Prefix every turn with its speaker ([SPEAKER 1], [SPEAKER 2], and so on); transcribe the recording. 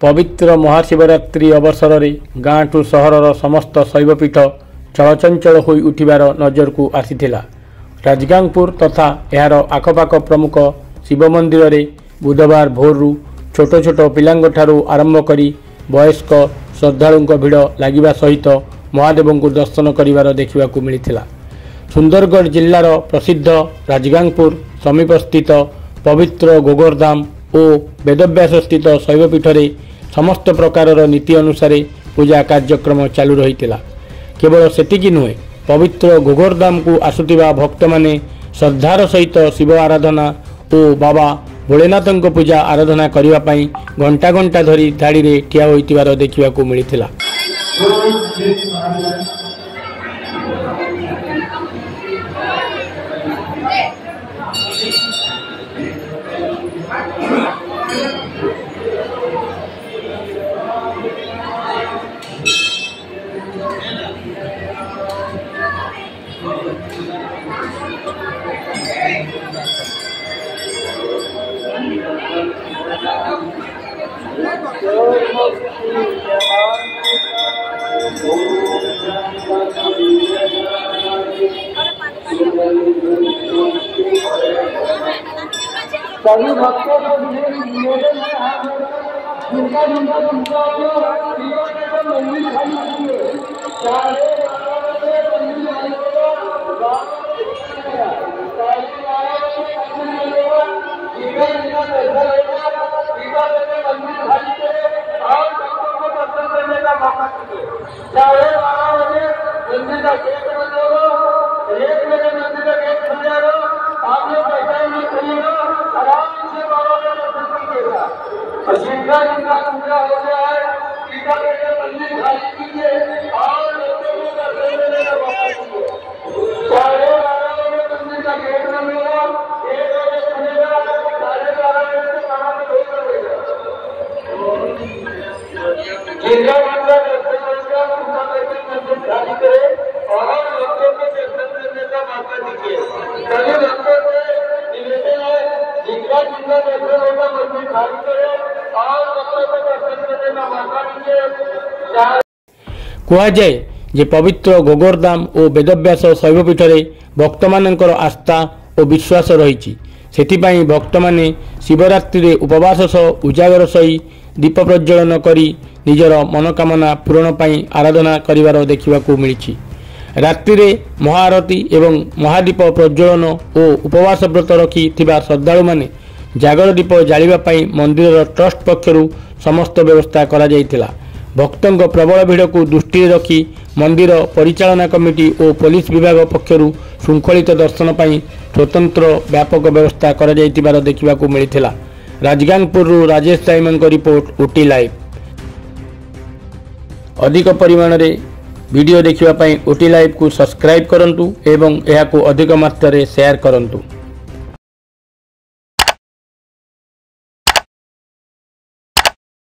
[SPEAKER 1] पवित्र महाशिवरात्रि अवसर में गाँ ठू सहरर समस्त शैवपीठ चलचंचल हो उठिबार नजर को आसीथिला। राजगांगपुर तथा यार आखपाख प्रमुख शिव मंदिर रे बुधवार भोरु छोट छोट पिलांठारू आरंभ करी वयस्क श्रद्धालुं भीड़ लगिबा सहित महादेव को दर्शन करिवार देखिबाकू मिलिथिला। सुंदरगढ़ जिल्लार प्रसिद्ध राजगांगपुर समीपस्थित पवित्र गोगरधाम और वेदव्यास स्थित शैवपीठ रे समस्त प्रकार नीति अनुसार पूजा कार्यक्रम चालू रही। केवल सेतिकी नुहे, पवित्र गोगरधाम को आसुथिबा भक्त माने श्रद्धार सहित शिव आराधना और बाबा भोलेनाथ पूजा आराधना करने पाई घंटा घंटा धरी धाड़ी रे ठिया होइतिबार देखिबाकू मिलिथिला।
[SPEAKER 2] सभी भक्तों को निवेदन है जिनका जिनका मंदिर खाली कीजिए। सारे मंदिर का गेट बंद होगा, 1 बजे मंदिर का गेट खुल जाएगा। आप लोग पहचान नहीं करिएगा, आराम से बाबा का दर्शन कीजिएगा। और जिनका जिनका पूजा हो गया है टीका करके मंदिर खाली कीजिए और लोगों को दर्शन देने का मौका दीजिए। 12:30 बजे मंदिर का गेट बंद होगा, 1 बजे खुलेगा, 12:30 बजे से वहां पे रोक लगेगा। जिनका जिनका दर्शन होगा पूजा करके मंदिर खाली करे और लोगों को दर्शन देने का मौका दीजिए। सभी भक्तों से निवेदन है जिनका जिनका दर्शन होगा मंदिर खाली करे और लोगों को दर्शन देने का मौका दीजिए।
[SPEAKER 1] कहुए जे पवित्र गोगरधाम और वेदव्यास शैवपीठ रे भक्त मानकर आस्था और विश्वास रही। सेथिपाई भक्त माने शिवरात्रि रे उपवास सह उजागर सही दीप प्रज्वलन करी निजर मनोकामना पूरण पाई आराधना करिवार देखिबाकू मिलिछि। रात्रि रे महाआरती एवं महादीप प्रज्वलन और उपवास व्रत रखी श्रद्धालु माने जागर दीप जालिबा पाई मंदिर ट्रस्ट पक्षरु समस्त व्यवस्था करा जायतिला। भक्तों प्रबल भीड़ को दृष्टि रखी मंदिर परिचालना कमिटी और पुलिस विभाग पक्षरु श्रृंखलित दर्शन पाई स्वतंत्र व्यापक व्यवस्था करा जायतिबार देखिबाकू मिलिथिला। Rajgangpur Rajesh Daima report OTV live. अधिक परिमाण रे वीडियो देखिबा पाई ओटी लाइव को सब्सक्राइब करंतु एवं एहा को अधिक मात्रा रे शेयर करंतु।